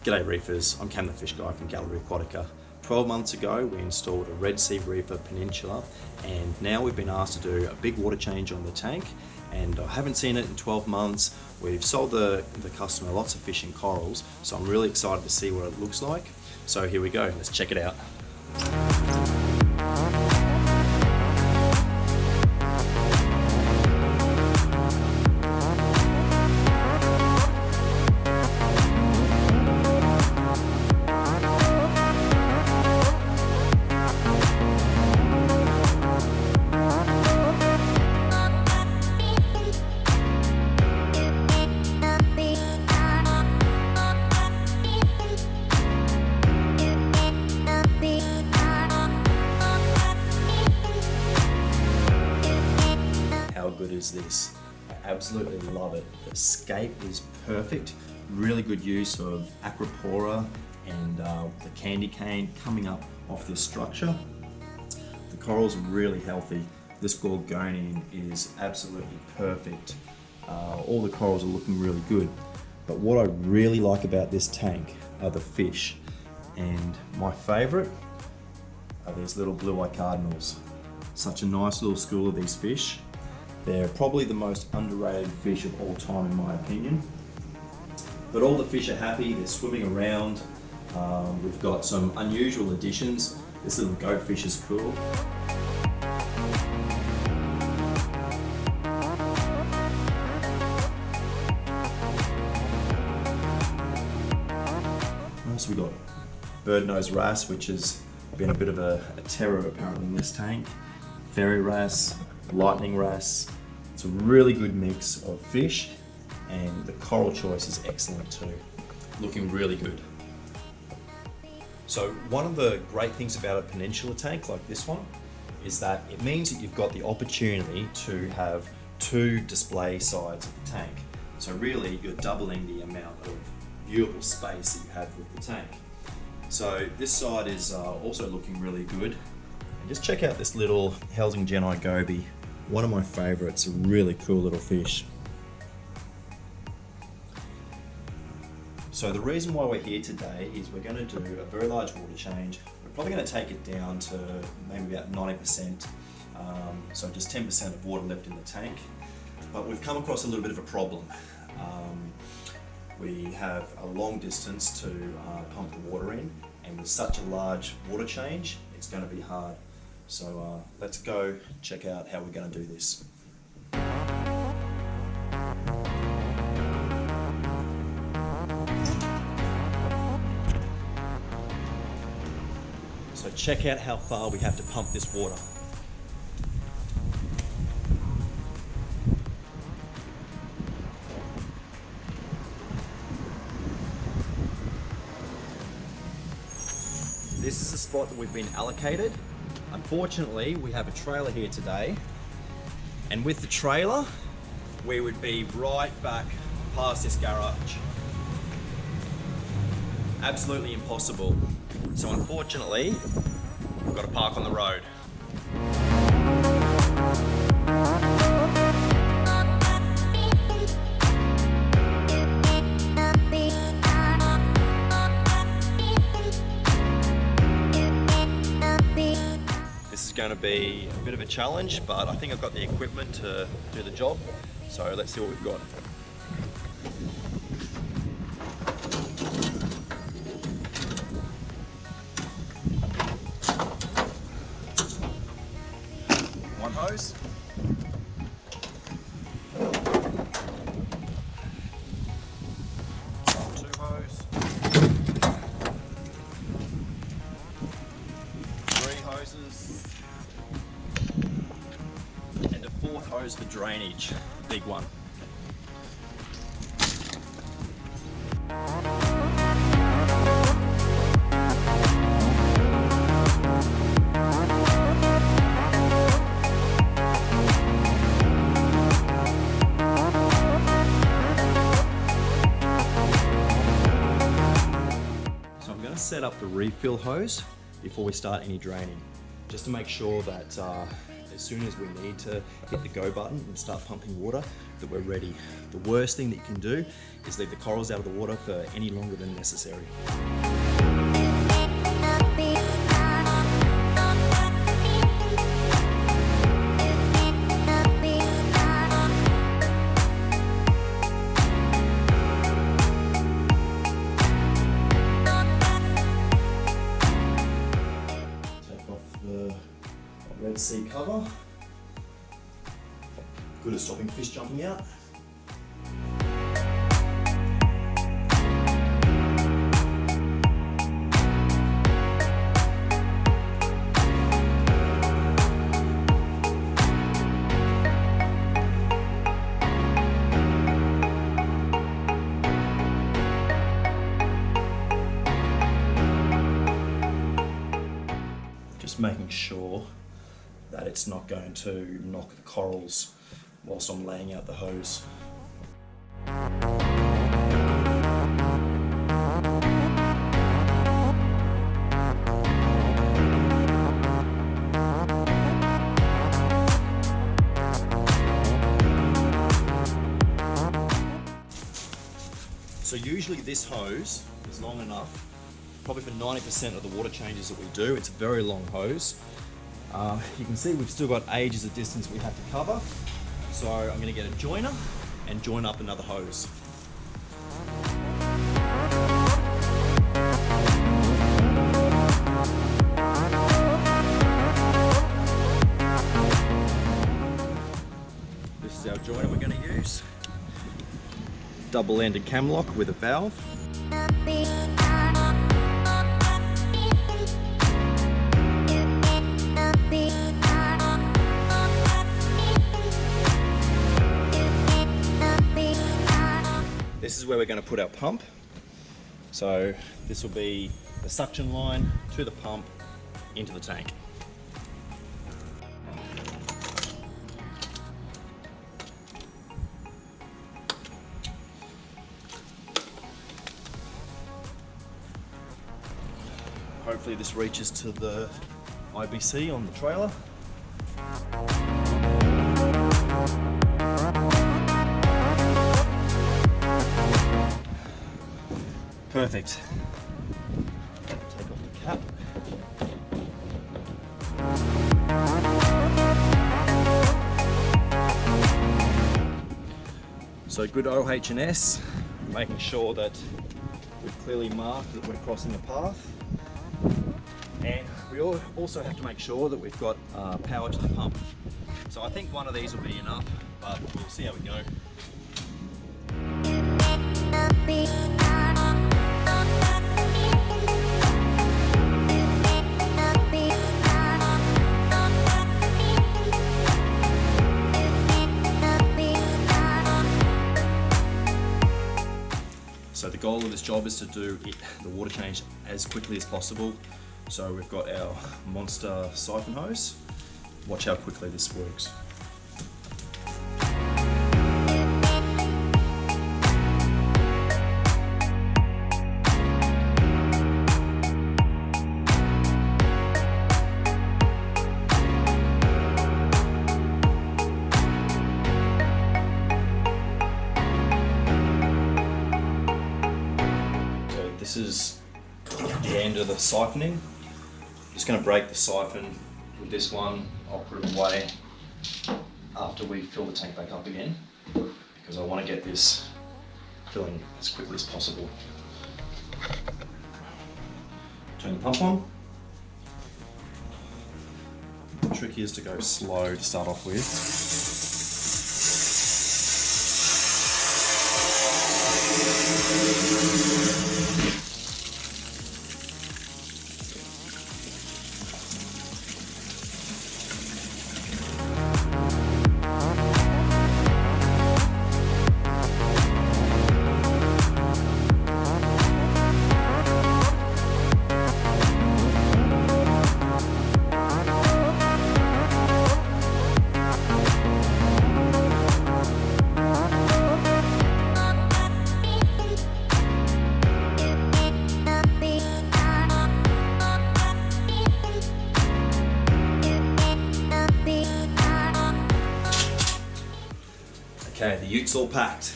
G'day reefers, I'm Cam the Fish Guy from Gallery Aquatica. 12 months ago we installed a Red Sea reefer Peninsula, and now we've been asked to do a big water change on the tank, and I haven't seen it in 12 months. We've sold the customer lots of fish and corals, so I'm really excited to see what it looks like. So here we go, let's check it out. How good is this? I absolutely love it. The escape is perfect. Really good use of aquapora and the candy cane coming up off this structure. The corals are really healthy. This gorgonian is absolutely perfect. All the corals are looking really good. But what I really like about this tank are the fish. And my favorite are these little blue-eye cardinals. Such a nice little school of these fish. They're probably the most underrated fish of all time in my opinion. But all the fish are happy, they're swimming around. We've got some unusual additions. This little goatfish is cool. Also, we've got bird-nosed wrasse, which has been a bit of a terror apparently in this tank. Fairy wrasse, lightning wrasse. It's a really good mix of fish, and the coral choice is excellent too. Looking really good. So one of the great things about a Peninsula tank like this one is that it means that you've got the opportunity to have two display sides of the tank. So really you're doubling the amount of viewable space that you have with the tank. So this side is also looking really good. And just check out this little Helsingeni goby. One of my favorites, a really cool little fish. So the reason why we're here today is we're going to do a very large water change. We're probably going to take it down to maybe about 90%, so just 10% of water left in the tank. But we've come across a little bit of a problem. We have a long distance to pump the water in, and with such a large water change, it's going to be hard. So let's go check out how we're going to do this. So check out how far we have to pump this water. This is the spot that we've been allocated. Unfortunately, we have a trailer here today, and with the trailer, we would be right back past this garage. Absolutely impossible. So unfortunately, we've got to park on the road. This is going to be a bit of a challenge, but I think I've got the equipment to do the job. So let's see what we've got. One hose. Two hose. Three hoses. And a fourth hose for drainage. Big one. Set up the refill hose before we start any draining, just to make sure that there's as soon as we need to hit the go button and start pumping water, that we're ready. The worst thing that you can do is leave the corals out of the water for any longer than necessary. Red Sea cover, good at stopping fish jumping out. Just making sure that it's not going to knock the corals whilst I'm laying out the hose. So usually this hose is long enough, probably for 90% of the water changes that we do. It's a very long hose. You can see we've still got ages of distance we have to cover. So I'm going to get a joiner and join up another hose. This is our joiner we're going to use. Double-ended cam lock with a valve. This is where we're going to put our pump. So this will be the suction line to the pump into the tank. Hopefully this reaches to the IBC on the trailer. Perfect. Take off the cap. So good OH&S, making sure that we've clearly marked that we're crossing a path. And we also have to make sure that we've got power to the pump. So I think one of these will be enough, but we'll see how we go. So the goal of this job is to do the water change as quickly as possible. So we've got our monster siphon hose. Watch how quickly this works. This is the end of the siphoning. I'm just going to break the siphon with this one. I'll put it away after we fill the tank back up again, because I want to get this filling as quickly as possible. Turn the pump on. The trick is to go slow to start off with. Okay, the ute's all packed.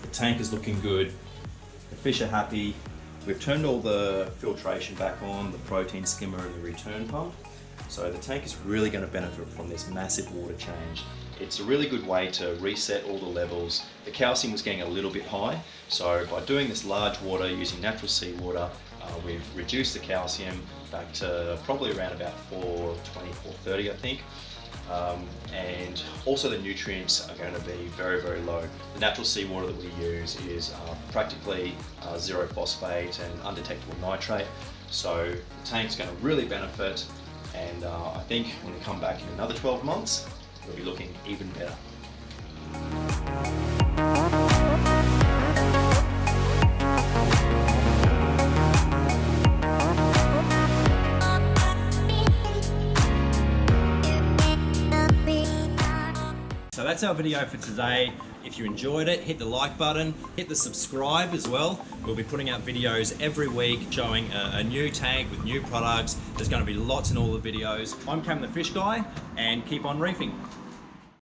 The tank is looking good. The fish are happy. We've turned all the filtration back on, the protein skimmer and the return pump. So the tank is really going to benefit from this massive water change. It's a really good way to reset all the levels. The calcium was getting a little bit high, so by doing this large water using natural seawater, we've reduced the calcium back to probably around about 420, 430 I think. And also the nutrients are going to be very, very low. The natural seawater that we use is practically zero phosphate and undetectable nitrate, so the tank's going to really benefit, and I think when we come back in another 12 months, it'll be looking even better. So that's our video for today. If you enjoyed it, hit the like button, hit the subscribe as well. We'll be putting out videos every week showing a new tank with new products. There's going to be lots in all the videos. I'm Cam the Fish Guy, and keep on reefing.